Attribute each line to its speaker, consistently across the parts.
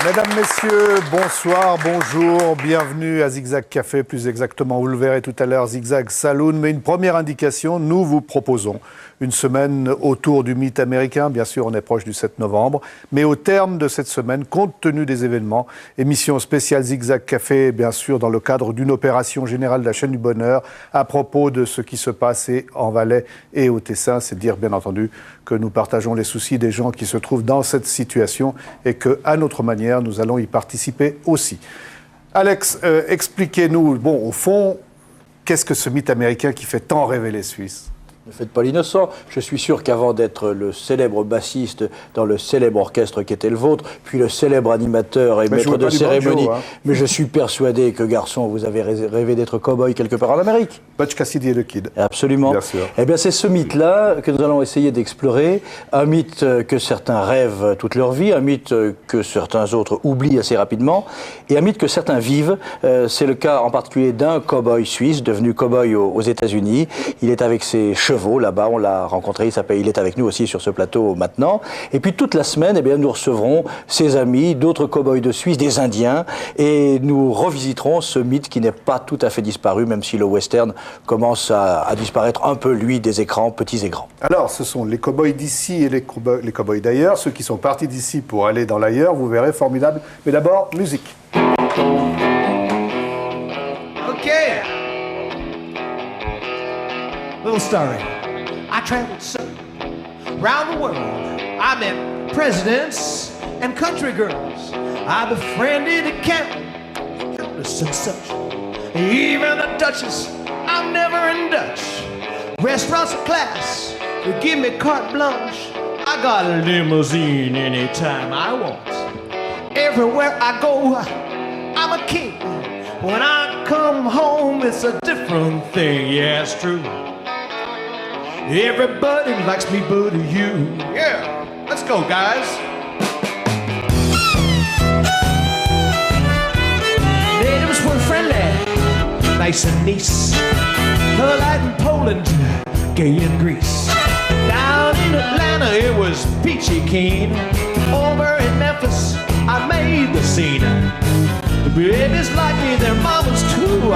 Speaker 1: Mesdames, Messieurs, bonsoir, bonjour, bienvenue à Zigzag Café, plus exactement, vous le verrez tout à l'heure, Zigzag Saloon. Mais une première indication, nous vous proposons une semaine autour du mythe américain. Bien sûr, on est proche du 7 novembre. Mais au terme de cette semaine, compte tenu des événements, émission spéciale Zigzag Café, bien sûr, dans le cadre d'une opération générale de la chaîne du bonheur, à propos de ce qui se passe en Valais et au Tessin. C'est dire, bien entendu, que nous partageons les soucis des gens qui se trouvent dans cette situation et qu'à notre manière, nous allons y participer aussi. Alex, expliquez-nous, bon, au fond, qu'est-ce que ce mythe américain qui fait tant rêver les Suisses ?
Speaker 2: Ne faites pas l'innocent. Je suis sûr qu'avant d'être le célèbre bassiste dans le célèbre orchestre qui était le vôtre, puis le célèbre animateur et maître de cérémonie, mais je suis persuadé que, garçon, vous avez rêvé d'être cow-boy quelque part en Amérique.
Speaker 1: Butch Cassidy et le Kid.
Speaker 2: Absolument.
Speaker 1: Bien sûr.
Speaker 2: Eh bien, c'est ce mythe-là que nous allons essayer d'explorer. Un mythe que certains rêvent toute leur vie, un mythe que certains autres oublient assez rapidement, et un mythe que certains vivent. C'est le cas en particulier d'un cow-boy suisse, devenu cow-boy aux États-Unis. Il est avec ses chevaux là-bas, on l'a rencontré, il est avec nous aussi sur ce plateau maintenant. Et puis toute la semaine, eh bien, nous recevrons ses amis, d'autres cow-boys de Suisse, des Indiens, et nous revisiterons ce mythe qui n'est pas tout à fait disparu, même si le western commence à disparaître un peu, lui, des écrans, petits et grands.
Speaker 1: Alors, ce sont les cow-boys d'ici et les cow-boys d'ailleurs, ceux qui sont partis d'ici pour aller dans l'ailleurs, vous verrez, formidable. Mais d'abord, musique.
Speaker 3: OK. Little story. I traveled around the world. I met presidents and country girls. I befriended a countless and such. Even the Duchess, I'm never in Dutch. Restaurants of class, they give me carte blanche. I got a limousine anytime I want. Everywhere I go, I'm a king. When I come home, it's a different thing. Yeah, it's true. Everybody likes me but you. Yeah, let's go, guys. Natives were friendly, nice and nice. Polite in Poland, gay in Greece. Down in Atlanta, it was peachy keen. Over in Memphis, I made the scene. The babies like me, their mamas too.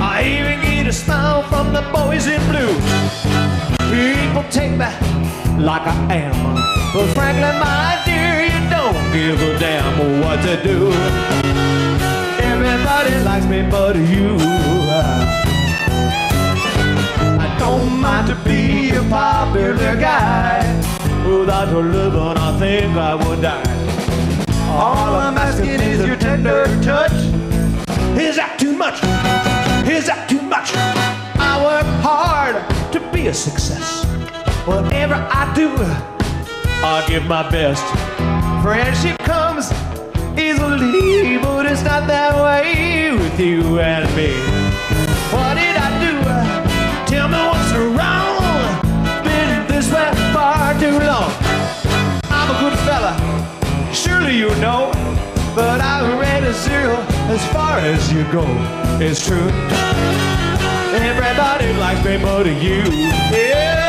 Speaker 3: I even get a smile from the boys in blue. People take me like I am, but frankly, my dear, you don't give a damn what to do. Everybody likes me but you. I don't mind to be a popular guy. Without your loving, I think I would die. All I'm asking is your tender touch. Is that too much? Is that too much? I work hard to be a success. Whatever I do, I give my best. Friendship comes easily, but it's not that way with you and me. What did I do? Tell me what's wrong. Been this way far too long. I'm a good fella, surely you know, but I read a zero as far as you go. It's true. Everybody likes me but you. Yeah.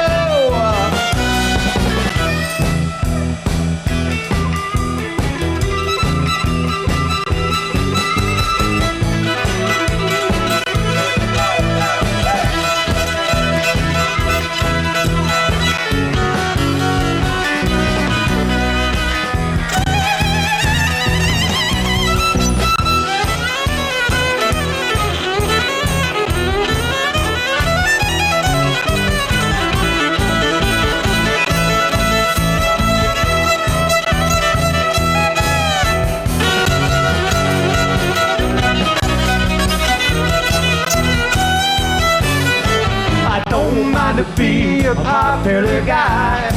Speaker 3: To be a popular guy,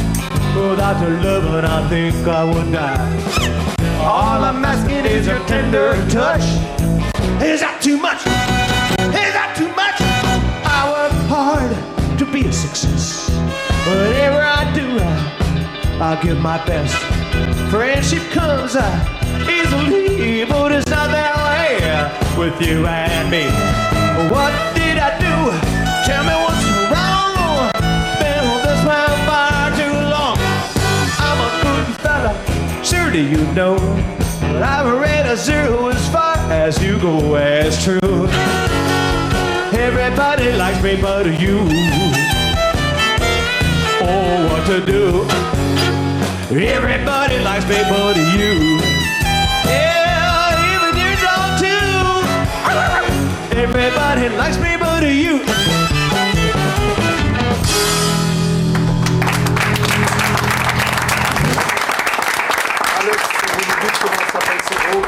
Speaker 3: without your loving, I think I would die. All I'm asking is your tender touch. Is that too much? Is that too much? I work hard to be a success. Whatever I do, I'll give my best. Friendship comes easily, but it's not that way with you and me. What did I do? Tell me what's wrong. Been this man far too long. I'm a good fella, sure do you know. But I've read a zero as far as you go, as true. Everybody likes me but you. Oh, what to do? Everybody likes me but you. Yeah, even you're wrong too. Everybody likes me but you.
Speaker 1: Alex, vous nous dites comment s'appelle ce groupe?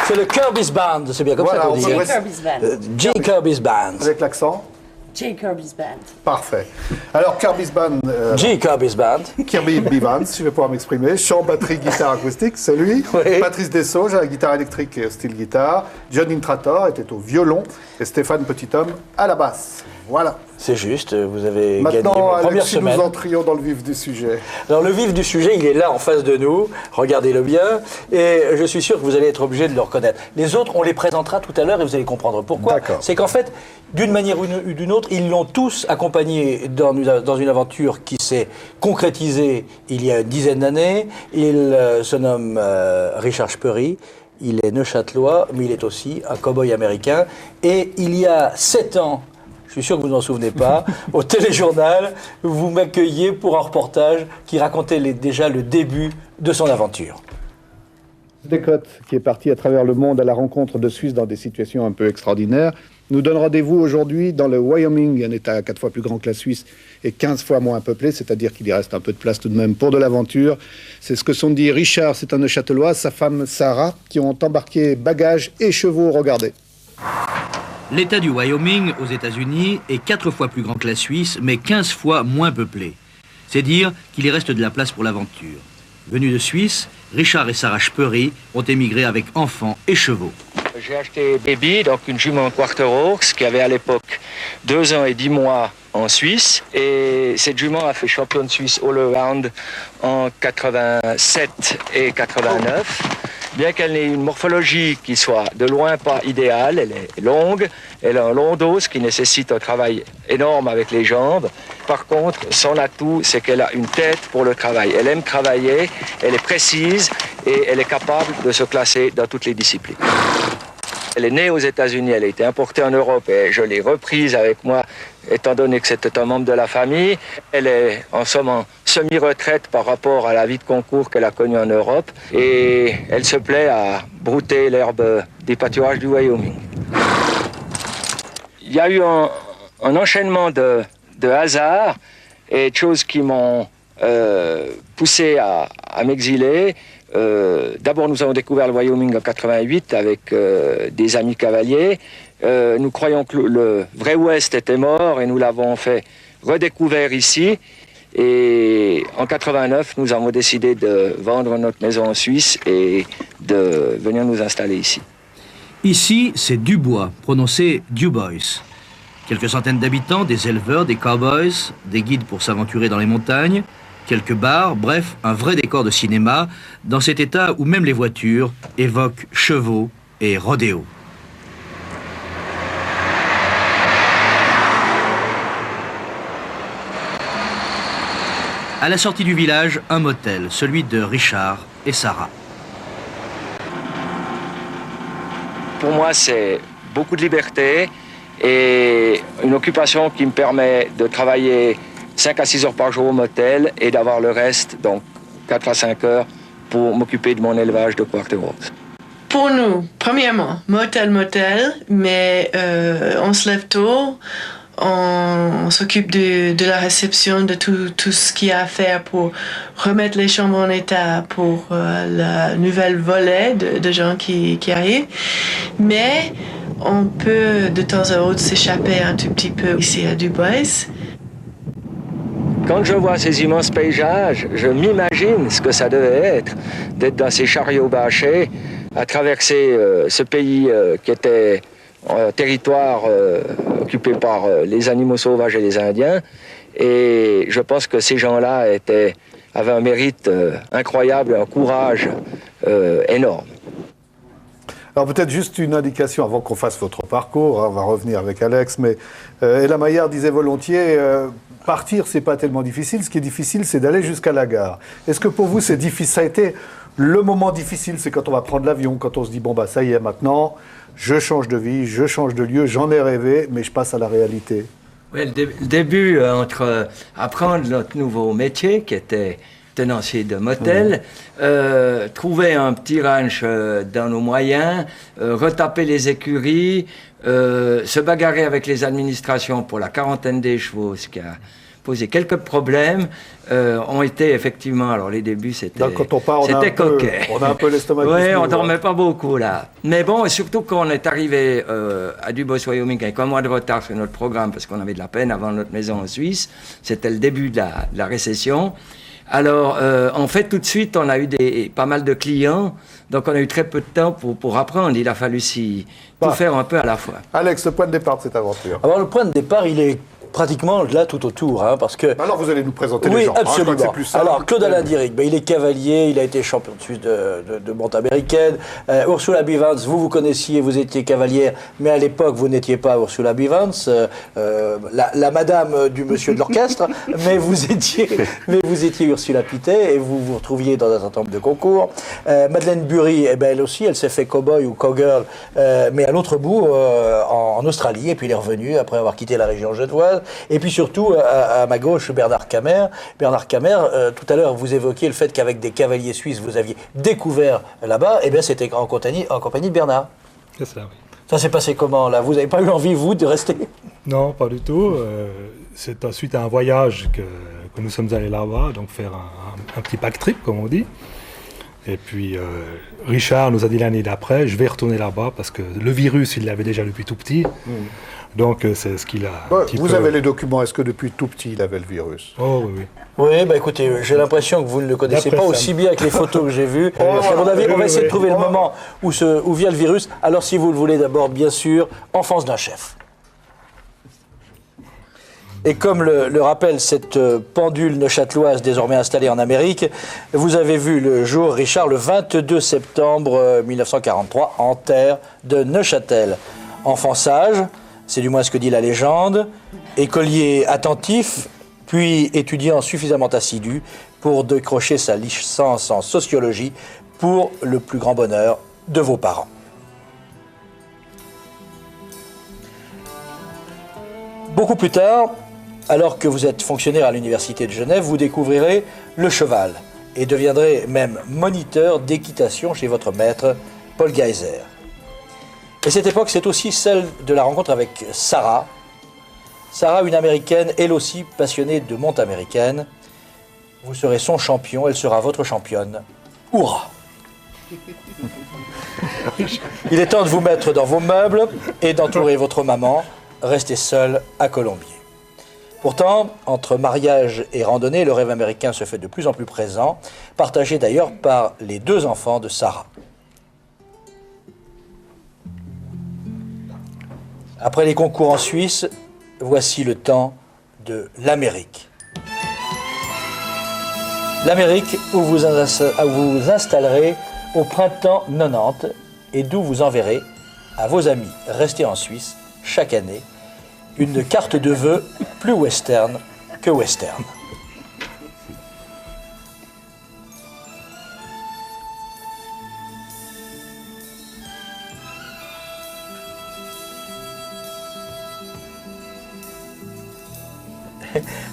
Speaker 2: C'est le Kirby's Band, c'est bien comme
Speaker 1: Voilà,
Speaker 2: ça qu'on
Speaker 1: on
Speaker 2: dit.
Speaker 1: peut
Speaker 2: hein.
Speaker 1: rester-
Speaker 4: Kirby's Band.
Speaker 2: J. Kirby's Band.
Speaker 1: Avec l'accent?
Speaker 4: J. Kirby's Band.
Speaker 1: Parfait. Alors, Kirby's Band,
Speaker 2: J. Kirby's Band.
Speaker 1: Kirby Bivans, si je vais pouvoir m'exprimer. Chant, batterie, guitare acoustique, c'est lui.
Speaker 2: Oui.
Speaker 1: Patrice Dessauges à la guitare électrique et au style guitare. John Intrator était au violon. Et Stéphane Petithomme à la basse. Voilà.
Speaker 2: C'est juste, vous avez gagné
Speaker 1: Maintenant,
Speaker 2: votre première
Speaker 1: Alex, si
Speaker 2: semaine.
Speaker 1: nous entrions dans le vif du sujet.
Speaker 2: Alors le vif du sujet, il est là en face de nous, regardez-le bien, et je suis sûr que vous allez être obligé de le reconnaître. Les autres, on les présentera tout à l'heure et vous allez comprendre pourquoi.
Speaker 1: D'accord.
Speaker 2: C'est qu'en fait, d'une manière ou d'une autre, ils l'ont tous accompagné dans une aventure qui s'est concrétisée il y a une dizaine d'années. Il se nomme Richard Speury. Il est neuchâtelois, mais il est aussi un cow-boy américain. Et il y a 7 ans, je suis sûr que vous n'en souvenez pas, au téléjournal, vous m'accueilliez pour un reportage qui racontait déjà le début de son aventure.
Speaker 1: Descotes, qui est parti à travers le monde à la rencontre de Suisses dans des situations un peu extraordinaires, nous donne rendez-vous aujourd'hui dans le Wyoming, un État 4 fois plus grand que la Suisse et 15 fois moins peuplé, c'est-à-dire qu'il y reste un peu de place tout de même pour de l'aventure. C'est ce que sont dit Richard, c'est un Neuchâtelois, sa femme Sarah, qui ont embarqué bagages et chevaux, regardez.
Speaker 5: L'État du Wyoming, aux États-Unis, est 4 fois plus grand que la Suisse, mais 15 fois moins peuplé. C'est dire qu'il y reste de la place pour l'aventure. Venus de Suisse, Richard et Sarah Speury ont émigré avec enfants et chevaux.
Speaker 6: J'ai acheté Baby, donc une jument Quarter-Horse, qui avait à l'époque 2 ans et 10 mois en Suisse. Et cette jument a fait championne suisse all-around en 87 et 89. Bien qu'elle n'ait une morphologie qui soit de loin pas idéale, elle est longue, elle a un long dos, ce qui nécessite un travail énorme avec les jambes. Par contre, son atout, c'est qu'elle a une tête pour le travail. Elle aime travailler, elle est précise et elle est capable de se classer dans toutes les disciplines. Elle est née aux États-Unis, elle a été importée en Europe et je l'ai reprise avec moi, étant donné que c'était un membre de la famille. Elle est en somme en semi-retraite par rapport à la vie de concours qu'elle a connue en Europe et elle se plaît à brouter l'herbe des pâturages du Wyoming. Il y a eu un enchaînement de hasards et de choses qui m'ont poussé à m'exiler. D'abord, nous avons découvert le Wyoming en 88 avec des amis cavaliers. Nous croyons que le vrai Ouest était mort et nous l'avons fait redécouvert ici. Et en 89, nous avons décidé de vendre notre maison en Suisse et de venir nous installer ici.
Speaker 5: Ici, c'est Dubois, prononcé Dubois. Quelques centaines d'habitants, des éleveurs, des cowboys, des guides pour s'aventurer dans les montagnes, quelques bars, bref, un vrai décor de cinéma, dans cet état où même les voitures évoquent chevaux et rodéo. À la sortie du village, un motel, celui de Richard et Sarah.
Speaker 6: Pour moi, c'est beaucoup de liberté et une occupation qui me permet de travailler 5 à 6 heures par jour au motel et d'avoir le reste, donc 4 à 5 heures, pour m'occuper de mon élevage de Quarter-Horse.
Speaker 7: Pour nous, premièrement, motel, mais on se lève tôt, on s'occupe de la réception, de tout ce qu'il y a à faire pour remettre les chambres en état pour la nouvelle volée de gens qui arrivent. Mais on peut de temps à autre s'échapper un tout petit peu ici à Dubois.
Speaker 6: Quand je vois ces immenses paysages, je m'imagine ce que ça devait être d'être dans ces chariots bâchés, à traverser ce pays qui était un territoire occupé par les animaux sauvages et les Indiens, Et je pense que ces gens-là avaient un mérite incroyable, un courage énorme.
Speaker 1: Alors peut-être juste une indication avant qu'on fasse votre parcours, hein, on va revenir avec Alex, mais Ella Maillard disait volontiers, partir c'est pas tellement difficile, ce qui est difficile c'est d'aller jusqu'à la gare. Est-ce que pour vous c'est difficile, ça a été le moment difficile, c'est quand on va prendre l'avion, quand on se dit bon bah ça y est maintenant, je change de vie, je change de lieu, j'en ai rêvé, mais je passe à la réalité.
Speaker 4: Oui, le début entre apprendre notre nouveau métier qui était tenancier de motel, trouver un petit ranch dans nos moyens, retaper les écuries, se bagarrer avec les administrations pour la quarantaine des chevaux, ce qui a posé quelques problèmes, ont été effectivement, alors les débuts c'était coquet.
Speaker 1: On a un peu l'estomac.
Speaker 4: Oui, on dormait pas beaucoup là. Mais bon, et surtout quand on est arrivé à Dubois, Wyoming, avec un mois de retard sur notre programme, parce qu'on avait de la peine avant notre maison en Suisse, c'était le début de la récession. Alors, en fait, tout de suite, on a eu pas mal de clients, donc on a eu très peu de temps pour apprendre. Il a fallu tout faire un peu à la fois.
Speaker 1: Alex, le point de départ de cette aventure.
Speaker 2: Alors, le point de départ, il est pratiquement là tout autour, hein, parce que...
Speaker 1: Alors, vous allez nous présenter les
Speaker 2: oui,
Speaker 1: gens.
Speaker 2: Absolument.
Speaker 1: Hein, je crois que c'est plus simple.
Speaker 2: Alors, Claude Alain Diric, il est cavalier, il a été champion de Suisse de monte américaine. Ursula Bivans, vous connaissiez, vous étiez cavalière, mais à l'époque, vous n'étiez pas Ursula Bivans, la madame du monsieur de l'orchestre, mais vous étiez Ursula Pittet, et vous vous retrouviez dans un certain nombre de concours. Madeleine Bury, elle aussi, elle s'est fait cowboy ou cowgirl, mais à l'autre bout, en Australie, et puis elle est revenue après avoir quitté la région genevoise. Et puis surtout, à ma gauche, Bernard Camer. Bernard Camer, tout à l'heure, vous évoquiez le fait qu'avec des cavaliers suisses, vous aviez découvert là-bas. Eh bien, c'était en compagnie de Bernard.
Speaker 8: C'est ça, oui.
Speaker 2: Ça s'est passé comment, là? Vous n'avez pas eu envie, vous, de rester?
Speaker 8: Non, pas du tout. C'est suite à un voyage que nous sommes allés là-bas, donc faire un petit pack trip, comme on dit. Et puis, Richard nous a dit l'année d'après, je vais retourner là-bas, parce que le virus, il l'avait déjà depuis tout petit. Donc, c'est ce qu'il a...
Speaker 1: Vous avez les documents, est-ce que depuis tout petit, il avait le virus?
Speaker 8: Oh, oui, oui.
Speaker 2: Oui, écoutez, j'ai l'impression que vous ne le connaissez pas aussi bien que les photos que j'ai vues. À mon avis, on va essayer de trouver le moment où vient le virus. Alors, si vous le voulez, d'abord, bien sûr, enfance d'un chef. Et comme le rappelle cette pendule neuchâteloise désormais installée en Amérique, vous avez vu le jour, Richard, le 22 septembre 1943, en terre de Neuchâtel. Enfant sage, c'est du moins ce que dit la légende, écolier attentif, puis étudiant suffisamment assidu pour décrocher sa licence en sociologie pour le plus grand bonheur de vos parents. Beaucoup plus tard, alors que vous êtes fonctionnaire à l'Université de Genève, vous découvrirez le cheval et deviendrez même moniteur d'équitation chez votre maître, Paul Geiser. Et cette époque, c'est aussi celle de la rencontre avec Sarah. Sarah, une Américaine, elle aussi passionnée de monte américaine. Vous serez son champion, elle sera votre championne. Hurrah! Il est temps de vous mettre dans vos meubles et d'entourer votre maman. Restez seul à Colombier. Pourtant, entre mariage et randonnée, le rêve américain se fait de plus en plus présent, partagé d'ailleurs par les deux enfants de Sarah. Après les concours en Suisse, voici le temps de l'Amérique. L'Amérique où vous installerez au printemps 90 et d'où vous enverrez à vos amis restés en Suisse chaque année une carte de vœux plus western que western.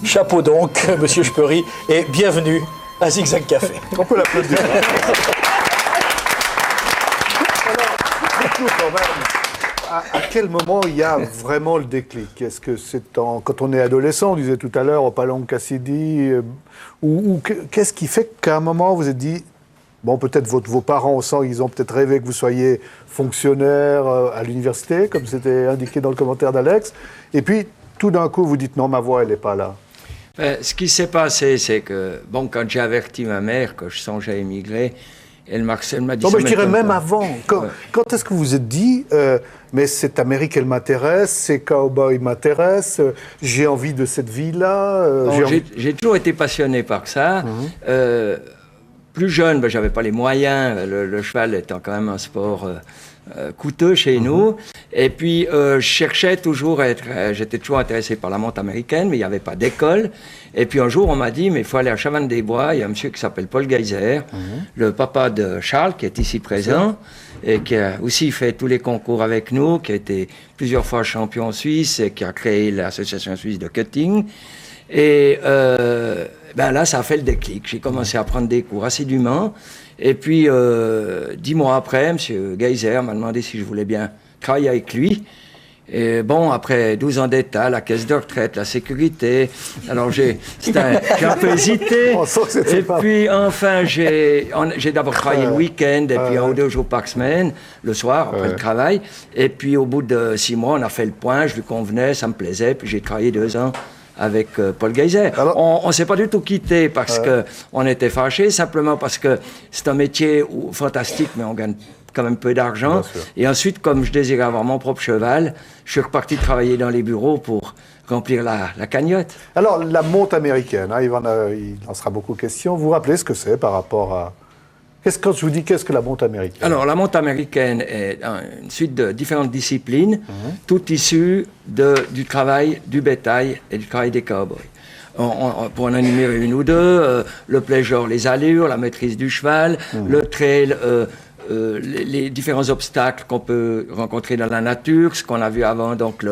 Speaker 2: Chapeau donc, Monsieur Speury, et bienvenue à Zigzag Café.
Speaker 1: On peut l'applaudir. À quel moment il y a vraiment le déclic? Est-ce que c'est quand on est adolescent, on disait tout à l'heure, au Palong Cassidy, ou qu'est-ce qui fait qu'à un moment vous êtes dit, bon, peut-être vos parents au sang, ils ont peut-être rêvé que vous soyez fonctionnaire à l'université, comme c'était indiqué dans le commentaire d'Alex, et puis tout d'un coup vous dites non, ma voix elle n'est pas là.
Speaker 4: Ce qui s'est passé, c'est que, bon, quand j'ai averti ma mère que je songeais à émigrer, Et le Marcel m'a dit...
Speaker 1: Non,
Speaker 4: ça
Speaker 1: mais je dirais
Speaker 4: m'étonne
Speaker 1: même
Speaker 4: pas.
Speaker 1: avant. Quand est-ce que vous vous êtes dit, mais cette Amérique, elle m'intéresse, ces cowboys m'intéressent, j'ai envie de cette vie-là
Speaker 4: Non, j'ai toujours été passionné par ça. Plus jeune, ben, j'avais pas les moyens. Le cheval étant quand même un sport coûteux chez nous. Et puis, je cherchais toujours à être... J'étais toujours intéressé par la monte américaine, mais il n'y avait pas d'école. Et puis un jour, on m'a dit, mais il faut aller à Chavannes-des-Bois. Il y a un monsieur qui s'appelle Paul Geiser, le papa de Charles, qui est ici présent, et qui a aussi fait tous les concours avec nous, qui a été plusieurs fois champion suisse, et qui a créé l'association suisse de cutting. Et ben là, ça a fait le déclic. J'ai commencé à prendre des cours assidûment. Et puis, 10 mois après, M. Geiser m'a demandé si je voulais bien travailler avec lui. Et bon, après 12 ans d'État, la caisse de retraite, la sécurité, alors j'ai un peu hésité. Et puis, enfin, j'ai d'abord travaillé le week-end, et puis 1 ou 2 jours par semaine, le soir, après le travail. Et puis, au bout de 6 mois, on a fait le point, je lui convenais, ça me plaisait, puis j'ai travaillé 2 ans avec Paul Geiser. Alors, on ne s'est pas du tout quitté parce qu'on était fâchés, simplement parce que c'est un métier fantastique, mais on gagne quand même peu d'argent. Et ensuite, comme je désirais avoir mon propre cheval, je suis reparti travailler dans les bureaux pour remplir la cagnotte.
Speaker 1: Alors, la monte américaine, hein, il en sera beaucoup question. Vous vous rappelez ce que c'est par rapport à... Quand je vous dis qu'est-ce que la monte américaine?
Speaker 4: Alors, la monte américaine est une suite de différentes disciplines, toutes issues du travail du bétail et du travail des cowboys. Pour en énumérer une ou deux, le pleasure, les allures, la maîtrise du cheval, le trail, les différents obstacles qu'on peut rencontrer dans la nature, ce qu'on a vu avant, donc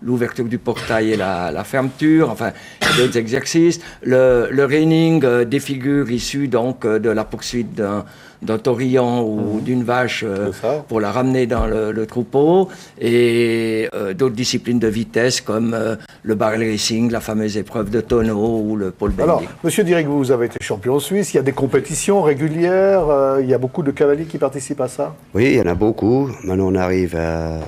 Speaker 4: l'ouverture du portail et la fermeture, enfin d'autres exercices, le reining, des figures issues donc de la poursuite d'un taurillon ou d'une vache pour la ramener dans le troupeau, et d'autres disciplines de vitesse comme le barrel racing, la fameuse épreuve de tonneau ou le pole bending.
Speaker 1: Alors, Monsieur Dirick, vous avez été champion suisse, il y a des compétitions régulières, il y a beaucoup de cavaliers qui participent à ça?
Speaker 9: Oui, il y en a beaucoup. Maintenant, on arrive à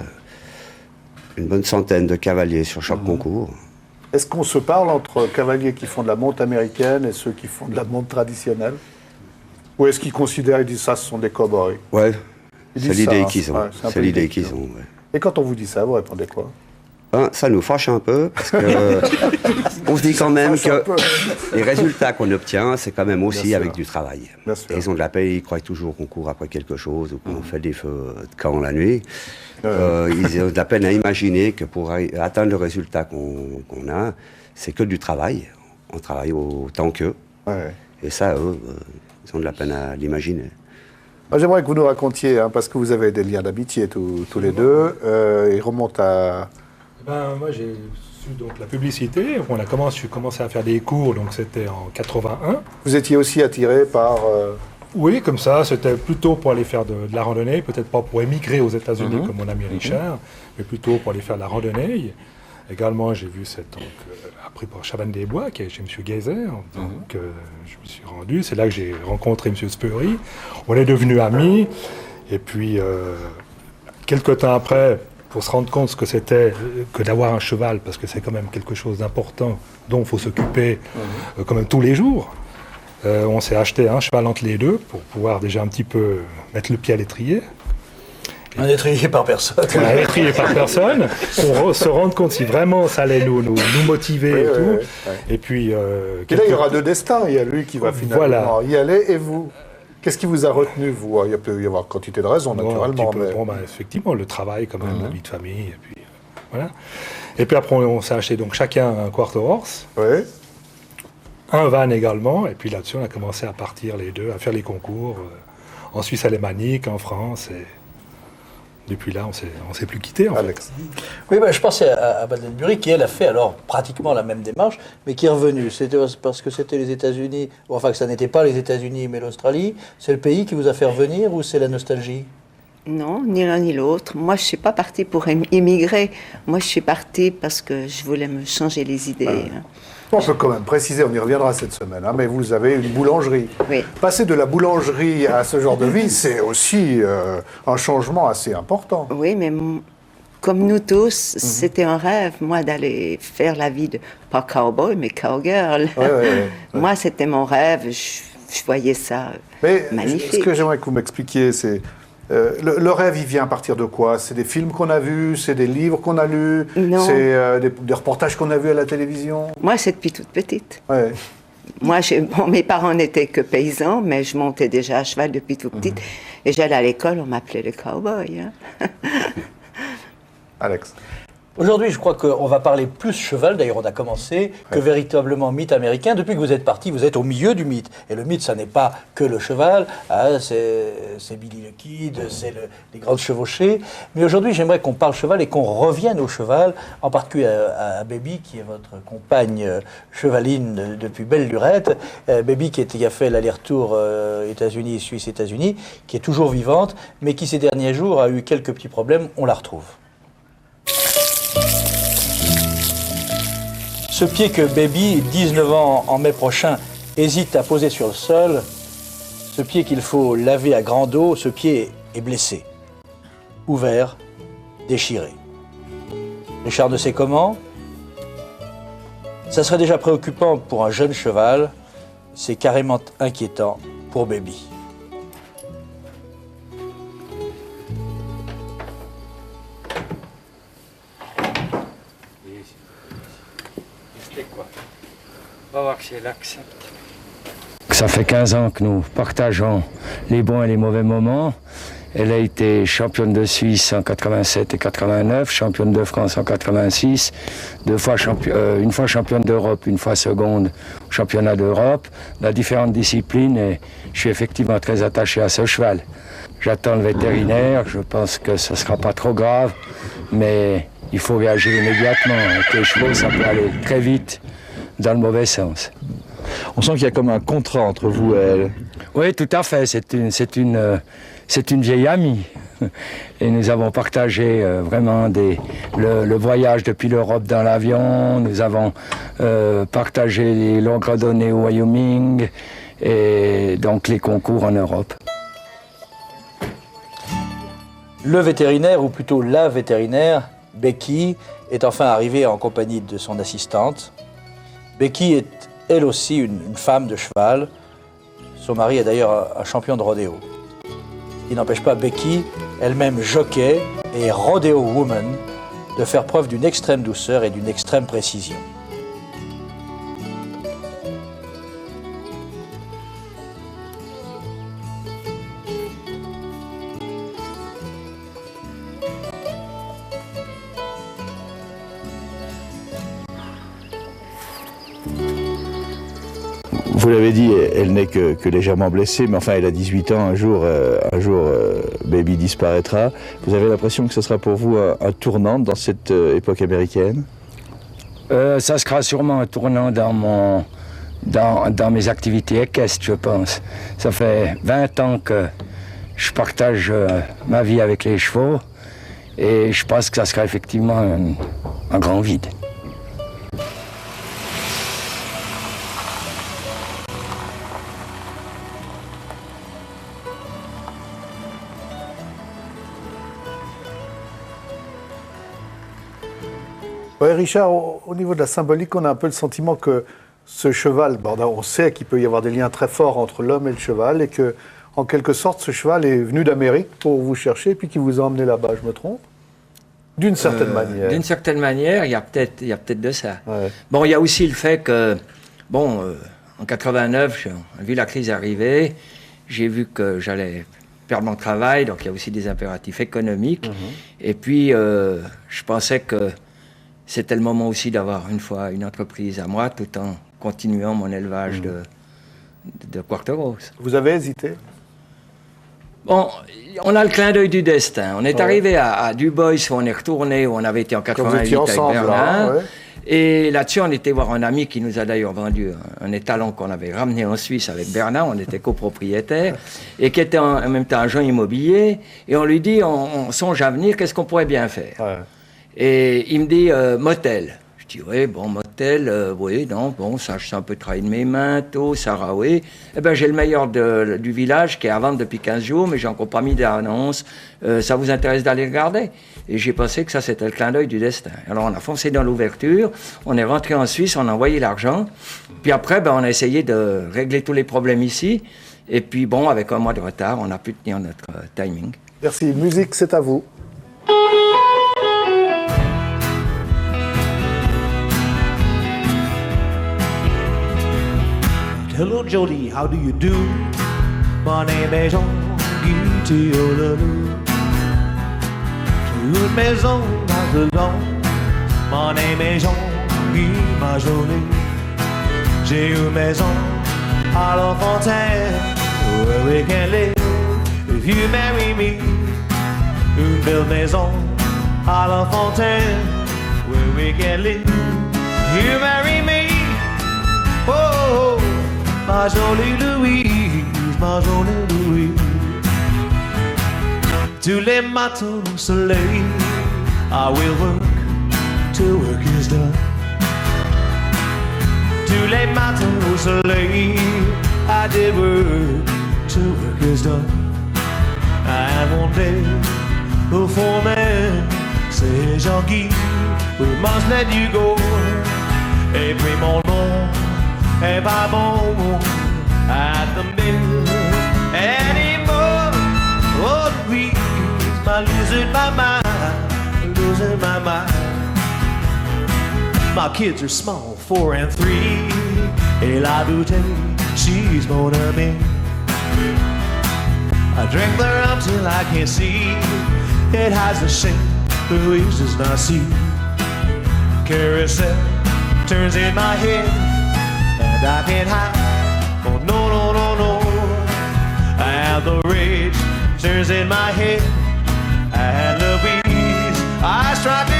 Speaker 9: une bonne centaine de cavaliers sur chaque concours.
Speaker 1: Est-ce qu'on se parle entre cavaliers qui font de la monte américaine et ceux qui font de la monte traditionnelle? Ou est-ce qu'ils considèrent, ils disent ça, ce sont des cow-boys?
Speaker 9: Ouais, c'est l'idée qu'ils ont.
Speaker 1: Ouais,
Speaker 9: c'est l'idée qu'ils ont, ouais.
Speaker 1: Et quand on vous dit ça, vous répondez quoi?
Speaker 9: Ça nous fâche un peu, parce que on se dit quand même que les résultats qu'on obtient, c'est quand même aussi avec du travail. Ils ont de la paix, ils croient toujours qu'on court après quelque chose ou qu'on fait des feux de camp la nuit. Ils ont de la peine à imaginer que pour atteindre le résultat qu'on a, c'est que du travail. On travaille autant qu'eux. Et ça, eux, ils ont de la peine à l'imaginer.
Speaker 1: J'aimerais que vous nous racontiez, hein, parce que vous avez des liens d'amitié tous les deux. Ils remontent à...
Speaker 8: Moi, j'ai su donc, la publicité. J'ai commencé à faire des cours, donc c'était en 81.
Speaker 1: Vous étiez aussi attiré par...
Speaker 8: Oui, comme ça. C'était plutôt pour aller faire de la randonnée, peut-être pas pour émigrer aux États-Unis comme mon ami Richard, mais plutôt pour aller faire de la randonnée. Également, j'ai vu appris par Chavannes-des-Bois, qui est chez M. Geiser. Donc, je me suis rendu. C'est là que j'ai rencontré M. Speury. On est devenus amis. Et puis, quelques temps après, pour se rendre compte ce que c'était que d'avoir un cheval, parce que c'est quand même quelque chose d'important dont il faut s'occuper quand même tous les jours. On s'est acheté un cheval entre les deux pour pouvoir déjà un petit peu mettre le pied à l'étrier.
Speaker 2: Un étrier par personne.
Speaker 8: Un étrier par personne, pour se rendre compte si vraiment ça allait nous motiver et tout. Et puis...
Speaker 1: et là, il y aura deux destins. Il y a lui qui va finalement y aller, et vous. Qu'est-ce qui vous a retenu, vous? Il peut y avoir quantité de raisons, naturellement.
Speaker 8: Effectivement, le travail, quand même, la vie de famille, et puis voilà. Et puis après, on s'est acheté donc chacun un quarter horse, un van également, et puis là-dessus, on a commencé à partir les deux, à faire les concours, en Suisse alémanique, en France, et depuis là, on s'est plus quittés, en fait.
Speaker 2: Oui, je pensais à Madeleine Bury, qui elle a fait alors pratiquement la même démarche, mais qui est revenue. C'était parce que c'était les États-Unis, enfin que ça n'était pas les États-Unis mais l'Australie. C'est le pays qui vous a fait revenir ou c'est la nostalgie?
Speaker 10: Non, ni l'un ni l'autre. Moi, je ne suis pas partie pour immigrer. Moi, je suis partie parce que je voulais me changer les idées.
Speaker 1: On peut quand même préciser, on y reviendra cette semaine, hein, mais vous avez une boulangerie.
Speaker 10: Oui.
Speaker 1: Passer de la boulangerie à ce genre de vie, c'est aussi un changement assez important.
Speaker 10: Oui, mais comme nous tous, c'était un rêve, moi, d'aller faire la vie de, pas cowboy, mais cowgirl. Moi, c'était mon rêve. je voyais ça
Speaker 1: Mais
Speaker 10: magnifique.
Speaker 1: ce que j'aimerais que vous m'expliquiez, c'est le rêve, il vient à partir de quoi? C'est des films qu'on a vus, c'est des livres qu'on a lus, c'est des reportages qu'on a vus à la télévision?
Speaker 10: Moi, c'est depuis toute petite.
Speaker 1: Ouais.
Speaker 10: Moi, mes parents n'étaient que paysans, mais je montais déjà à cheval depuis toute petite. Et j'allais à l'école, on m'appelait le cowboy. Hein.
Speaker 1: Alex.
Speaker 2: Aujourd'hui, je crois qu'on va parler plus cheval, d'ailleurs on a commencé, que véritablement mythe américain. Depuis que vous êtes parti, vous êtes au milieu du mythe. Et le mythe, ça n'est pas que le cheval, hein, c'est Billy the Kid, c'est les grandes chevauchées. Mais aujourd'hui, j'aimerais qu'on parle cheval et qu'on revienne au cheval, en particulier à Baby, qui est votre compagne chevaline depuis belle lurette. Baby qui a fait l'aller-retour États-Unis, Suisse-États-Unis, qui est toujours vivante, mais qui ces derniers jours a eu quelques petits problèmes, on la retrouve. Ce pied que Baby, 19 ans en mai prochain, hésite à poser sur le sol, ce pied qu'il faut laver à grande eau, ce pied est blessé, ouvert, déchiré. Richard ne sait comment. Ça serait déjà préoccupant pour un jeune cheval, c'est carrément inquiétant pour Baby.
Speaker 4: On va voir si elle accepte.
Speaker 6: Ça fait 15 ans que nous partageons les bons et les mauvais moments. Elle a été championne de Suisse en 87 et 89, championne de France en 86, une fois championne d'Europe, une fois seconde au championnat d'Europe, dans différentes disciplines, et je suis effectivement très attaché à ce cheval. J'attends le vétérinaire, je pense que ce ne sera pas trop grave, mais il faut réagir immédiatement. Avec les chevaux, ça peut aller très vite dans le mauvais sens.
Speaker 2: On sent qu'il y a comme un contrat entre vous et elle.
Speaker 6: Oui, tout à fait. C'est une vieille amie. Et nous avons partagé vraiment le voyage depuis l'Europe dans l'avion. Nous avons partagé les longues randonnées au Wyoming et donc les concours en Europe.
Speaker 2: Le vétérinaire, ou plutôt la vétérinaire, Becky, est enfin arrivée en compagnie de son assistante. Becky est elle aussi une femme de cheval. Son mari est d'ailleurs un champion de rodéo. Il n'empêche pas Becky, elle-même jockey et rodeo woman, de faire preuve d'une extrême douceur et d'une extrême précision.
Speaker 11: Vous l'avez dit, elle n'est que légèrement blessée, mais enfin elle a 18 ans, un jour Baby disparaîtra. Vous avez l'impression que ce sera pour vous un tournant dans cette époque américaine?
Speaker 6: Ça sera sûrement un tournant dans mes activités équestres, je pense. Ça fait 20 ans que je partage ma vie avec les chevaux, et je pense que ça sera effectivement un grand vide.
Speaker 1: Oui, Richard, au niveau de la symbolique, on a un peu le sentiment que ce cheval, on sait qu'il peut y avoir des liens très forts entre l'homme et le cheval, et que, en quelque sorte, ce cheval est venu d'Amérique pour vous chercher, puis qui vous a emmené là-bas, je me trompe? D'une certaine manière.
Speaker 4: D'une certaine manière, il y a peut-être de ça.
Speaker 1: Ouais.
Speaker 4: Bon, il y a aussi le fait que, en 89, j'ai vu la crise arriver, j'ai vu que j'allais perdre mon travail, donc il y a aussi des impératifs économiques. Et puis, je pensais que c'était le moment aussi d'avoir une fois une entreprise à moi, tout en continuant mon élevage de Quarter Horse.
Speaker 1: Vous avez hésité?
Speaker 4: Bon, on a le clin d'œil du destin. On est arrivé à Dubois, où on est retourné, où on avait été en 88
Speaker 1: ensemble,
Speaker 4: avec Bernard.
Speaker 1: Là, ouais.
Speaker 4: Et là-dessus, on était voir un ami qui nous a d'ailleurs vendu un étalon qu'on avait ramené en Suisse avec Bernard. On était copropriétaires et qui était en même temps agent immobilier. Et on lui dit, on songe à venir, qu'est-ce qu'on pourrait bien faire? Ouais. Et il me dit, motel. Je dis, oui, bon, motel. tel, oui, non, bon, ça, je sais un peu travailler de mes mains, tôt, Sarah, oui. Eh ben, j'ai le meilleur du village qui est à vendre depuis 15 jours, mais j'ai encore pas mis d'annonce. Ça vous intéresse d'aller regarder? Et j'ai pensé que ça, c'était le clin d'œil du destin. Alors, on a foncé dans l'ouverture, on est rentré en Suisse, on a envoyé l'argent, puis après, ben, on a essayé de régler tous les problèmes ici, et puis, bon, avec un mois de retard, on a pu tenir notre timing.
Speaker 1: Merci. Musique, c'est à vous.
Speaker 3: Hello Jody, how do you do? My name is Jean-Guy Théololo. Toute maison dans le long. My name is Jean-Guy, ma jolie. J'ai une maison à la fontaine where we can live if you marry me. Une belle maison à la fontaine where we can live. You marry me. Oh, ma jolie Louise, ma jolie Louise. Tous les matins au soleil, I will work till work is done. Tous les matins au soleil, I did work till work is done. And one day, the foreman said, Jean-Guy, we must let you go. Et puis mon nom est pas bon at the mill anymore. Oh, please, I'm losing my mind, losing my mind. My kids are small, 4 and 3. Et la bouteille, she's mon amie. I drink the rum till I can't see. It has the shape Louise does not see. Carousel turns in my head, and I can't hide. Oh no, no, no, no. And the rage turns in my head, and Louise, I strike me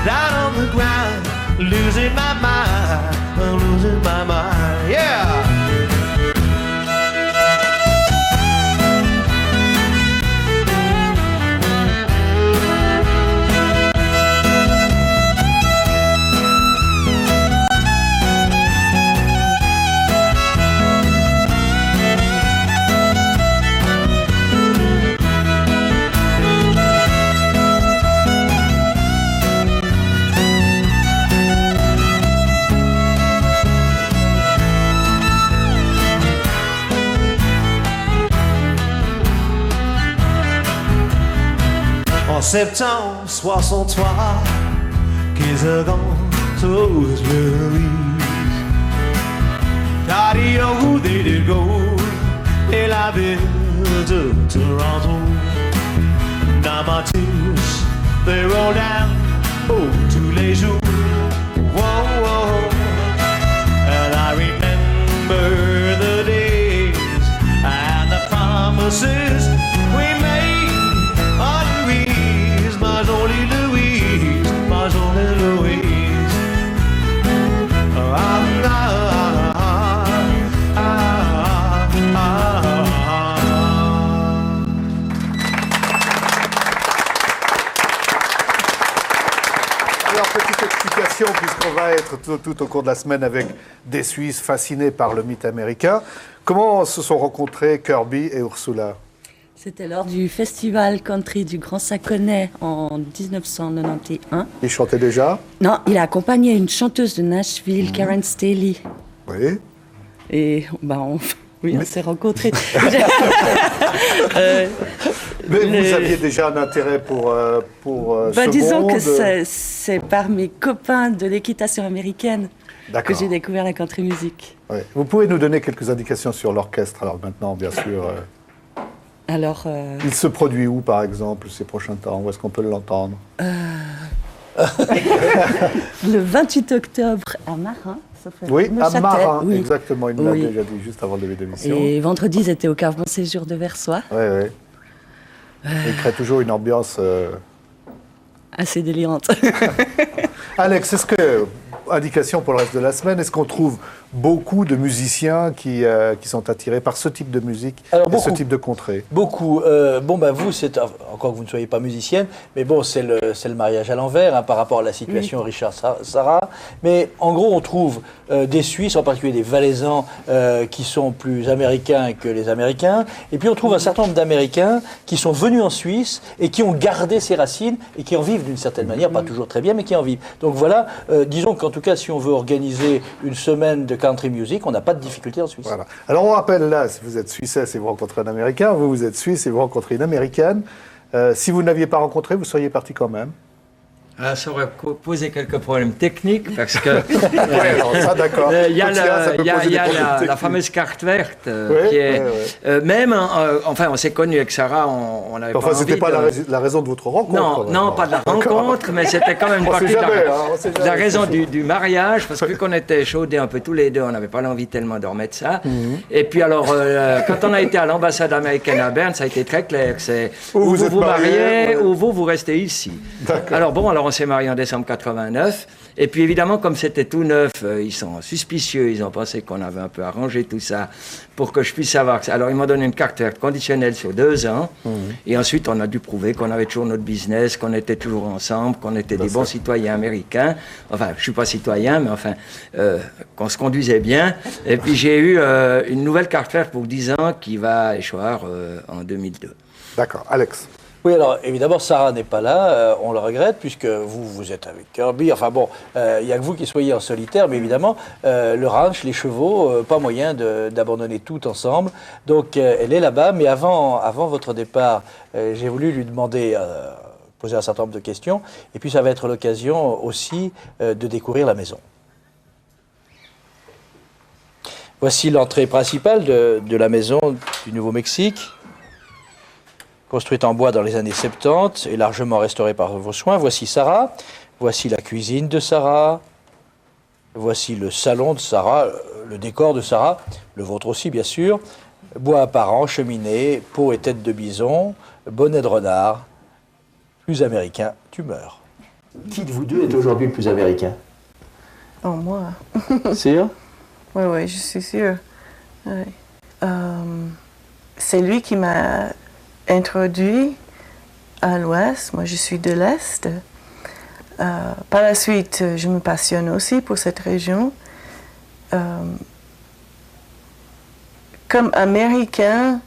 Speaker 3: down on the ground, losing my mind, I'm losing my mind, yeah. En septembre 63, qu'ils ont tous Louise. Daddy, oh, they did go, et la ville de Toronto. Now my tears, they roll down, oh, tous les jours. Whoa, whoa. And I remember the days and the promises we made. Oh, Louise, my jolie Louise, my jolie Louise. Oh, ah, ah, ah, ah, ah,
Speaker 1: Alors, petite explication, puisqu'on va être tout au cours de la semaine avec des Suisses fascinés par le mythe américain. Comment se sont rencontrés Kirby et Ursula?
Speaker 12: C'était lors du festival country du Grand Saconnet en 1991.
Speaker 1: Il chantait déjà?
Speaker 12: Non, il a accompagné une chanteuse de Nashville, Karen Staley.
Speaker 1: Oui.
Speaker 12: Et on s'est rencontrés.
Speaker 1: Mais vous aviez déjà un intérêt pour ce
Speaker 12: disons
Speaker 1: monde.
Speaker 12: que c'est par mes copains de l'équitation américaine que j'ai découvert la country music.
Speaker 1: Ouais. Vous pouvez nous donner quelques indications sur l'orchestre, alors maintenant, bien sûr.
Speaker 12: Alors,
Speaker 1: il se produit où, par exemple, ces prochains temps? Où est-ce qu'on peut l'entendre?
Speaker 12: Le 28 octobre à Marin.
Speaker 1: Oui, à Marin,
Speaker 12: oui.
Speaker 1: Exactement. Il me l'a déjà dit juste avant le début de l'émission.
Speaker 12: Et vendredi, j'étais au Cave Bon Séjour de Versoix.
Speaker 1: Oui, oui. Il crée toujours une ambiance...
Speaker 12: assez délirante.
Speaker 1: Alex, est-ce que indication pour le reste de la semaine. Est-ce qu'on trouve beaucoup de musiciens qui sont attirés par ce type de musique et ce type de contrée?
Speaker 2: Beaucoup. Vous, encore que vous ne soyez pas musicienne, mais bon, c'est le mariage à l'envers par rapport à la situation Richard-Sarah. Mais en gros, on trouve des Suisses, en particulier des Valaisans, qui sont plus américains que les Américains. Et puis on trouve un certain nombre d'Américains qui sont venus en Suisse et qui ont gardé ces racines et qui en vivent d'une certaine manière, pas toujours très bien, mais qui en vivent. Donc voilà, disons qu'en tout cas, si on veut organiser une semaine de country music, on n'a pas de difficulté en Suisse.
Speaker 1: Voilà. Alors on rappelle là, si vous êtes Suissesse et vous rencontrez un Américain, vous êtes Suisse et vous rencontrez une Américaine. Si vous n'aviez pas rencontré, vous seriez parti quand même.
Speaker 4: Ça aurait posé quelques problèmes techniques parce que
Speaker 1: ça d'accord.
Speaker 4: Il y a la fameuse carte verte qui est même enfin on s'est connus avec Sarah, on avait
Speaker 1: enfin c'était pas la raison de votre rencontre.
Speaker 4: Non, pas de la rencontre, mais c'était quand même une partie de la raison du mariage parce que vu qu'on était chaudés un peu tous les deux, on n'avait pas l'envie tellement de remettre ça. Et puis alors quand on a été à l'ambassade américaine à Berne, ça a été très clair, c'est ou vous mariez ou vous restez ici. Alors on s'est mariés en décembre 89. Et puis évidemment, comme c'était tout neuf, ils sont suspicieux. Ils ont pensé qu'on avait un peu arrangé tout ça pour que je puisse savoir. Alors ils m'ont donné une carte verte conditionnelle sur 2 ans. Et ensuite, on a dû prouver qu'on avait toujours notre business, qu'on était toujours ensemble, qu'on était des bons citoyens américains. Enfin, je suis pas citoyen, mais enfin, qu'on se conduisait bien. Et puis j'ai eu une nouvelle carte verte pour 10 ans qui va échoir en 2002.
Speaker 1: D'accord. Alex.
Speaker 2: Oui, alors évidemment, Sarah n'est pas là, on le regrette, puisque vous êtes avec Kirby. Enfin bon, il n'y a que vous qui soyez en solitaire, mais évidemment, le ranch, les chevaux, pas moyen d'abandonner tout ensemble. Donc elle est là-bas, mais avant votre départ, j'ai voulu lui demander, poser un certain nombre de questions, et puis ça va être l'occasion aussi de découvrir la maison. Voici l'entrée principale de la maison du Nouveau-Mexique. Construite en bois dans les années 70 et largement restaurée par vos soins. Voici Sarah, voici la cuisine de Sarah, voici le salon de Sarah, le décor de Sarah, le vôtre aussi bien sûr, bois apparent, cheminée, peau et tête de bison, bonnet de renard, plus américain, tu meurs. Qui de vous deux est aujourd'hui le plus américain?
Speaker 7: Oh, moi.
Speaker 2: Sûr?
Speaker 7: Oui, je suis sûre. Ouais. C'est lui qui m'a introduit à l'Ouest. Moi, je suis de l'Est. Par la suite, je me passionne aussi pour cette région. Comme Américain,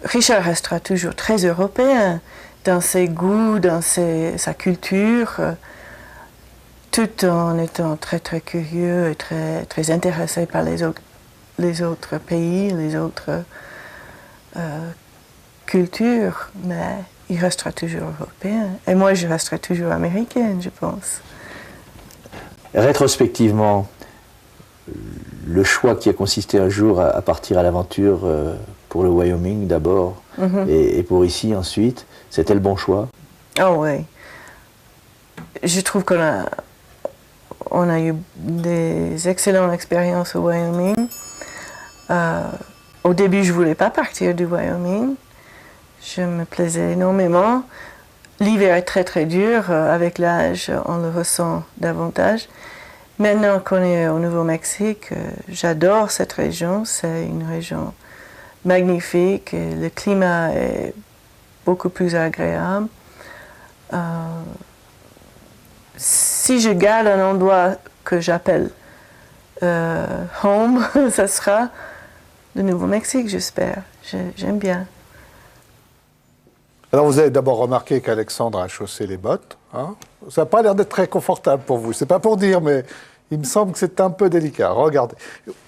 Speaker 7: Richard restera toujours très européen dans ses goûts, dans sa culture, tout en étant très, très curieux et très, très intéressé par les autres pays, les autres culture, mais il restera toujours européen. Et moi, je resterai toujours américaine, je pense.
Speaker 11: Rétrospectivement, le choix qui a consisté un jour à partir à l'aventure pour le Wyoming d'abord et pour ici ensuite, c'était le bon choix?
Speaker 7: Oh oui. Je trouve qu'on a eu des excellentes expériences au Wyoming. Au début, je ne voulais pas partir du Wyoming. Je me plaisais énormément. L'hiver est très très dur. Avec l'âge, on le ressent davantage. Maintenant qu'on est au Nouveau-Mexique, j'adore cette région. C'est une région magnifique. Et le climat est beaucoup plus agréable. Si je garde un endroit que j'appelle home, ça sera le Nouveau-Mexique, j'espère. J'aime bien.
Speaker 1: Alors vous avez d'abord remarqué qu'Alexandre a chaussé les bottes. Hein, ça n'a pas l'air d'être très confortable pour vous. C'est pas pour dire, mais il me semble que c'est un peu délicat. Regardez.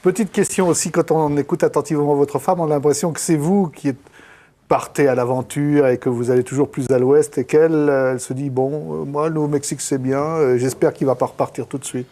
Speaker 1: Petite question aussi, quand on écoute attentivement votre femme, on a l'impression que c'est vous qui partez à l'aventure et que vous allez toujours plus à l'ouest et qu'elle elle se dit, bon, moi, le Nouveau-Mexique, c'est bien, j'espère qu'il ne va pas repartir tout de suite.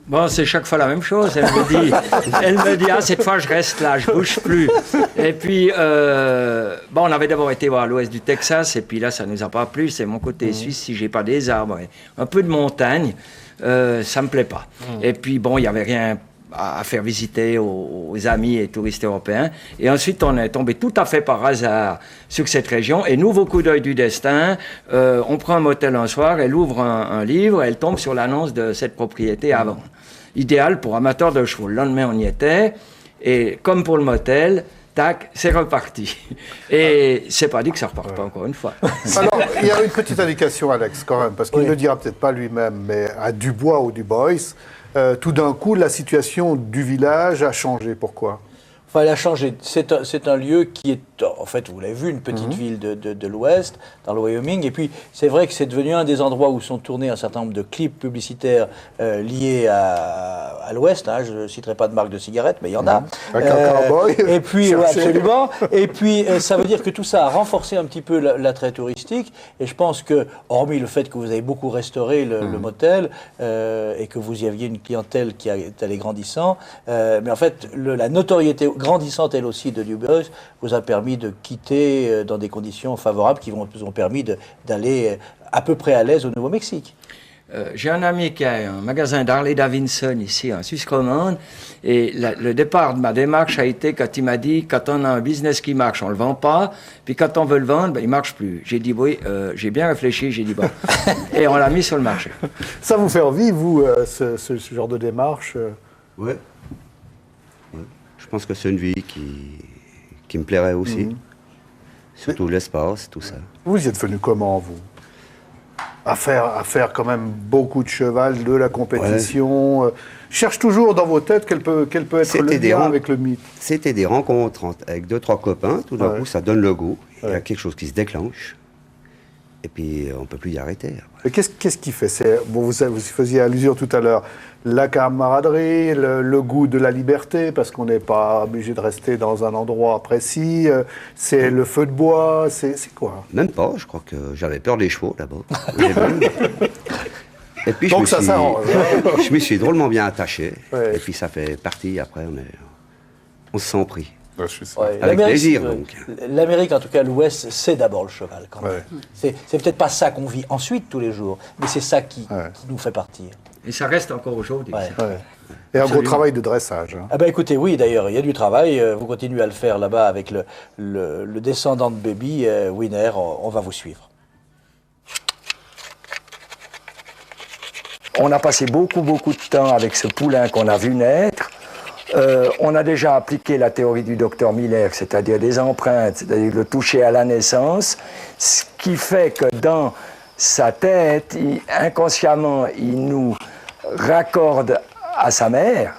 Speaker 4: Bon, c'est chaque fois la même chose. Elle me dit, cette fois je reste là, je bouge plus. Et puis, on avait d'abord été voir à l'ouest du Texas, et puis là, ça nous a pas plu. C'est mon côté suisse, si j'ai pas des arbres, un peu de montagne, ça me plaît pas. Et puis, bon, il y avait rien à faire visiter aux amis et touristes européens. Et ensuite, on est tombé tout à fait par hasard sur cette région. Et nouveau coup d'œil du destin, on prend un motel un soir, elle ouvre un livre, elle tombe sur l'annonce de cette propriété à vendre. Idéal pour amateurs de chevaux. Le lendemain, on y était. Et comme pour le motel, tac, c'est reparti. Et c'est pas dit que ça repart pas encore une fois.
Speaker 1: Alors, il y a une petite indication, Alex, quand même, parce qu'il ne le dira peut-être pas lui-même, mais à Dubois ou Dubois, tout d'un coup, la situation du village a changé. Pourquoi ?
Speaker 2: Enfin, elle a changé. C'est un lieu qui est, en fait, vous l'avez vu, une petite ville de l'Ouest, dans le Wyoming. Et puis, c'est vrai que c'est devenu un des endroits où sont tournés un certain nombre de clips publicitaires liés à l'Ouest. Hein. Je ne citerai pas de marque de cigarettes, mais il y en a.
Speaker 1: Avec un cowboy.
Speaker 2: Et puis, ouais, absolument. Et puis, ça veut dire que tout ça a renforcé un petit peu l'attrait touristique. Et je pense que, hormis le fait que vous avez beaucoup restauré le motel et que vous y aviez une clientèle qui est allée grandissant, mais en fait, la notoriété grandissante, elle aussi, de Dubois vous a permis de quitter dans des conditions favorables qui vous ont permis d'aller à peu près à l'aise au Nouveau-Mexique.
Speaker 4: J'ai un ami qui a un magasin d'Harley Davidson ici en Suisse romande et le départ de ma démarche a été quand il m'a dit quand on a un business qui marche, on le vend pas, puis quand on veut le vendre, ben, il marche plus. J'ai dit oui, j'ai bien réfléchi, j'ai dit bon, et on l'a mis sur le marché.
Speaker 1: Ça vous fait envie, vous, ce genre de démarche
Speaker 9: Oui. Je pense que c'est une vie qui me plairait aussi. Surtout l'espace, tout ça.
Speaker 1: Vous y êtes venu comment, vous à faire quand même beaucoup de cheval, de la compétition. Cherche toujours dans vos têtes quel peut être le lien avec le mythe.
Speaker 9: C'était des rencontres avec 2-3 copains. Tout d'un coup, ça donne le goût. Il y a quelque chose qui se déclenche. Et puis, on ne peut plus y arrêter.
Speaker 1: Mais qu'est-ce qui fait vous faisiez allusion tout à l'heure. La camaraderie, le goût de la liberté, parce qu'on n'est pas obligé de rester dans un endroit précis. C'est le feu de bois, c'est quoi?
Speaker 9: Même pas, je crois que j'avais peur des chevaux, d'abord. Et puis,
Speaker 1: donc ça s'arrange.
Speaker 9: Je me suis drôlement bien attaché. Et puis, ça fait partie, après, on se sent pris. Avec plaisir, donc.
Speaker 2: L'Amérique, en tout cas l'Ouest, c'est d'abord le cheval, quand même. C'est peut-être pas ça qu'on vit ensuite tous les jours, mais c'est ça qui nous fait partir.
Speaker 4: Et ça reste encore aujourd'hui.
Speaker 1: Et un gros travail de dressage.
Speaker 2: Ah ben écoutez, oui, d'ailleurs, il y a du travail. Vous continuez à le faire là-bas avec le descendant de Baby, Winner. On va vous suivre.
Speaker 4: On a passé beaucoup de temps avec ce poulain qu'on a vu naître. On a déjà appliqué la théorie du docteur Miller, c'est-à-dire des empreintes, c'est-à-dire le toucher à la naissance, ce qui fait que dans sa tête, inconsciemment, il nous raccorde à sa mère.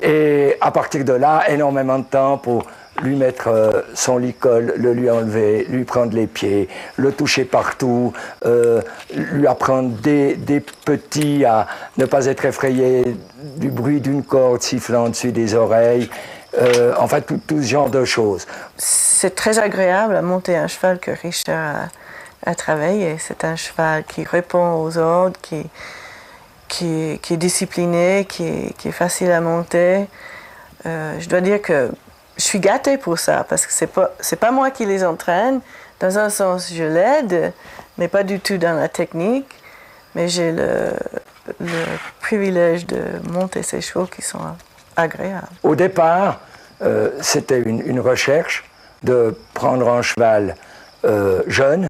Speaker 4: Et à partir de là, énormément de temps pour lui mettre son licol, le lui enlever, lui prendre les pieds, le toucher partout, lui apprendre des petits à ne pas être effrayé du bruit d'une corde sifflant dessus des oreilles, enfin tout ce genre de choses.
Speaker 7: C'est très agréable à monter un cheval que Richard a travaillé. C'est un cheval qui répond aux ordres, qui est discipliné, qui est facile à monter. Je dois dire que je suis gâtée pour ça, parce que c'est pas moi qui les entraîne. Dans un sens, je l'aide, mais pas du tout dans la technique. Mais j'ai le privilège de monter ces chevaux qui sont agréables.
Speaker 4: Au départ, c'était une recherche de prendre un cheval jeune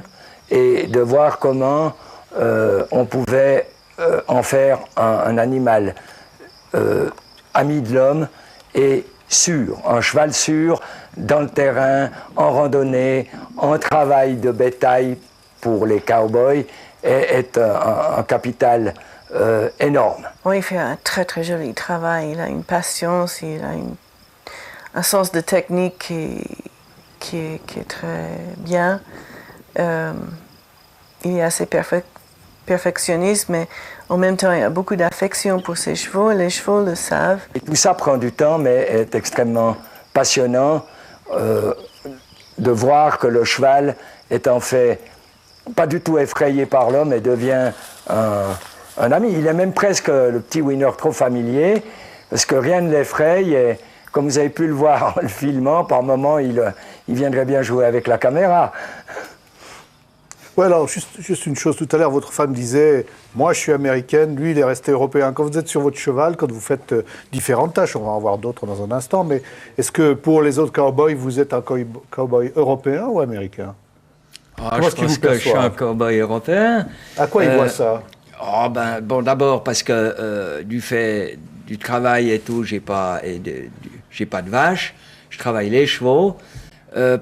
Speaker 4: et de voir comment on pouvait en faire un animal ami de l'homme et sûr, un cheval sûr, dans le terrain, en randonnée, en travail de bétail pour les cowboys, est un capital énorme.
Speaker 7: Oui, il fait un très très joli travail. Il a une patience, il a un sens de technique qui est très bien. Il est assez perfectionniste, mais en même temps, il y a beaucoup d'affection pour ses chevaux, et les chevaux le savent.
Speaker 4: Et tout ça prend du temps, mais est extrêmement passionnant de voir que le cheval est en fait pas du tout effrayé par l'homme et devient un ami. Il est même presque le petit Winner trop familier, parce que rien ne l'effraie, et comme vous avez pu le voir en le filmant, par moments, il viendrait bien jouer avec la caméra.
Speaker 1: Ouais, alors juste une chose, tout à l'heure, votre femme disait, moi je suis américaine, lui il est resté européen. Quand vous êtes sur votre cheval, quand vous faites différentes tâches, on va en voir d'autres dans un instant, mais est-ce que pour les autres cowboys, vous êtes un cowboy européen ou américain?
Speaker 4: Je pense que je suis un cowboy européen.
Speaker 1: À quoi il voit ça?
Speaker 4: Bon, d'abord parce que du fait du travail et tout, j'ai pas de vache, je travaille les chevaux.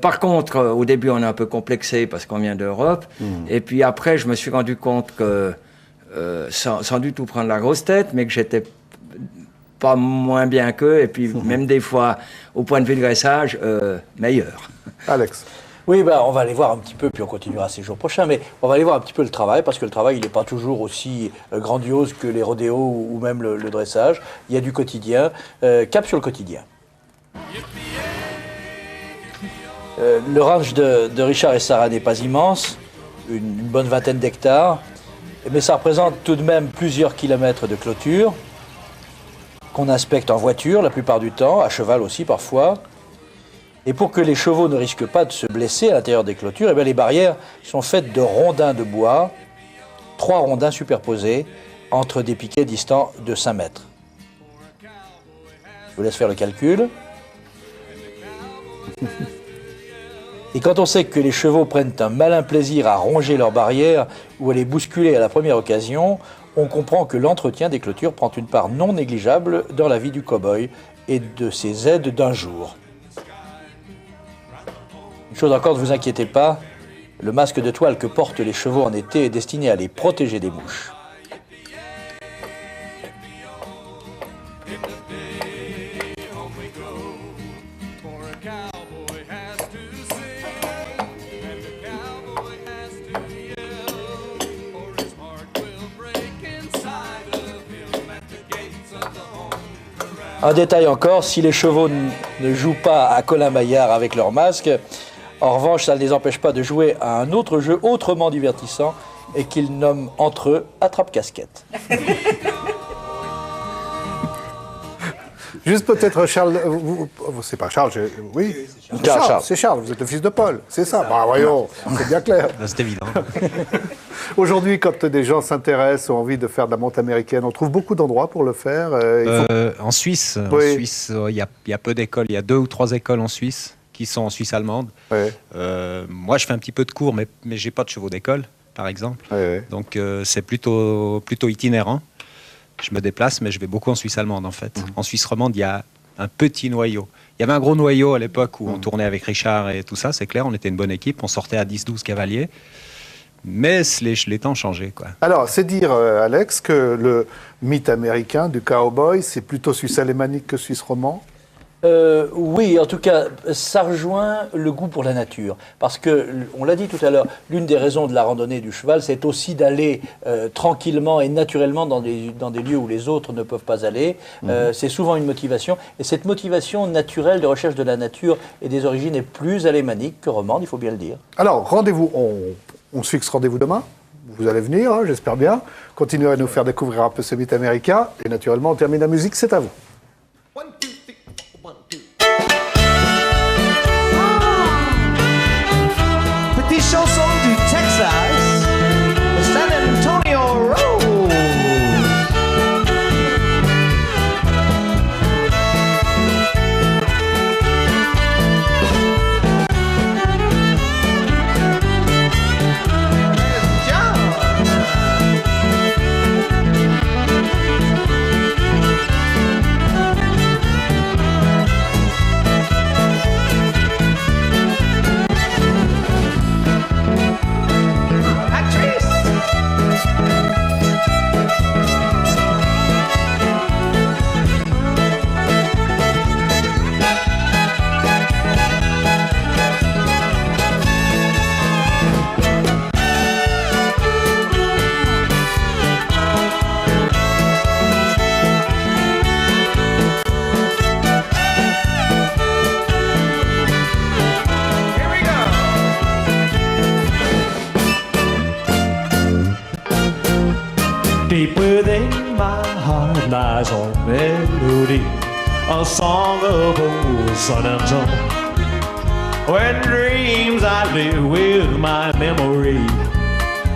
Speaker 4: Par contre, au début, on est un peu complexé parce qu'on vient d'Europe. Et puis après, je me suis rendu compte que, sans du tout prendre la grosse tête, mais que j'étais pas moins bien qu'eux. Et puis même des fois, au point de vue de dressage, meilleur.
Speaker 1: Alex?
Speaker 2: Oui, on va aller voir un petit peu, puis on continuera ces jours prochains, mais on va aller voir un petit peu le travail, parce que le travail, il n'est pas toujours aussi grandiose que les rodéos ou même le dressage. Il y a du quotidien. Cap sur le quotidien. Le ranch de Richard et Sarah n'est pas immense, une bonne vingtaine d'hectares, mais ça représente tout de même plusieurs kilomètres de clôture qu'on inspecte en voiture la plupart du temps, à cheval aussi parfois. Et pour que les chevaux ne risquent pas de se blesser à l'intérieur des clôtures, les barrières sont faites de rondins de bois, 3 rondins superposés entre des piquets distants de 5 mètres. Je vous laisse faire le calcul. Et quand on sait que les chevaux prennent un malin plaisir à ronger leurs barrières ou à les bousculer à la première occasion, on comprend que l'entretien des clôtures prend une part non négligeable dans la vie du cow-boy et de ses aides d'un jour. Une chose encore, ne vous inquiétez pas, le masque de toile que portent les chevaux en été est destiné à les protéger des mouches. Un détail encore, si les chevaux ne jouent pas à Colin Maillard avec leur masque, en revanche, ça ne les empêche pas de jouer à un autre jeu autrement divertissant et qu'ils nomment entre eux attrape-casquette.
Speaker 1: Juste peut-être Charles, c'est pas Charles, oui, Charles. C'est Charles, vous êtes le fils de Paul, c'est ça. Voyons, c'est bien clair.
Speaker 13: C'est évident.
Speaker 1: Aujourd'hui, quand des gens s'intéressent, ont envie de faire de la monte américaine, on trouve beaucoup d'endroits pour le faire.
Speaker 13: En Suisse,
Speaker 1: oui.
Speaker 13: Il y a peu d'écoles, il y a 2 ou 3 écoles en Suisse qui sont en Suisse allemande.
Speaker 1: Oui.
Speaker 13: Moi, je fais un petit peu de cours, mais j'ai pas de chevaux d'école, par exemple.
Speaker 1: Oui.
Speaker 13: Donc, c'est plutôt itinérant. Je me déplace, mais je vais beaucoup en Suisse allemande, en fait. En Suisse romande, il y a un petit noyau. Il y avait un gros noyau à l'époque où on tournait avec Richard et tout ça, c'est clair, on était une bonne équipe, on sortait à 10-12 cavaliers. Mais les temps ont changé, quoi.
Speaker 1: Alors, c'est dire, Alex, que le mythe américain du cowboy, c'est plutôt suisse alémanique que suisse romand?
Speaker 2: Oui, en tout cas, ça rejoint le goût pour la nature. Parce que, on l'a dit tout à l'heure, l'une des raisons de la randonnée du cheval, c'est aussi d'aller tranquillement et naturellement dans des lieux où les autres ne peuvent pas aller. C'est souvent une motivation. Et cette motivation naturelle de recherche de la nature et des origines est plus alémanique que romande, il faut bien le dire.
Speaker 1: Alors, rendez-vous, on se fixe rendez-vous demain. Vous allez venir, hein, j'espère bien. Continuez à nous faire découvrir un peu ce mythe américain. Et naturellement, on termine la musique, c'est à vous.
Speaker 3: Petit chanson du Texas, San Antonio Road. Deep within my heart lies a melody, a song of old San Antonio. When dreams I live with my memory,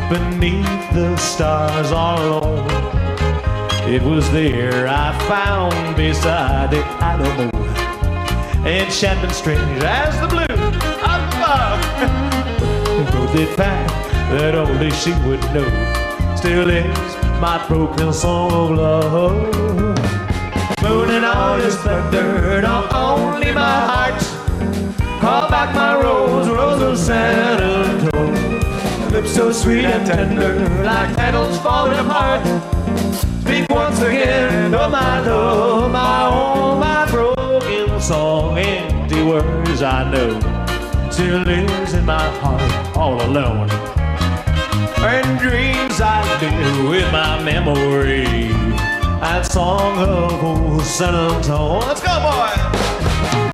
Speaker 3: beneath the stars all alone. It was there I found beside the Alamo, enchantment strange as the blue above. Wrote the fact that only she would know still is my broken song of love. Moon and all is thunder, not only my heart. Call back my rose, rose of San Antonio. Lips so sweet and tender, like petals falling apart. Speak once again of my love, my own, my broken song. Empty words I know still lives in my heart all alone. And dreams I do with my memory. That song of old San Antonio. Let's go, boy!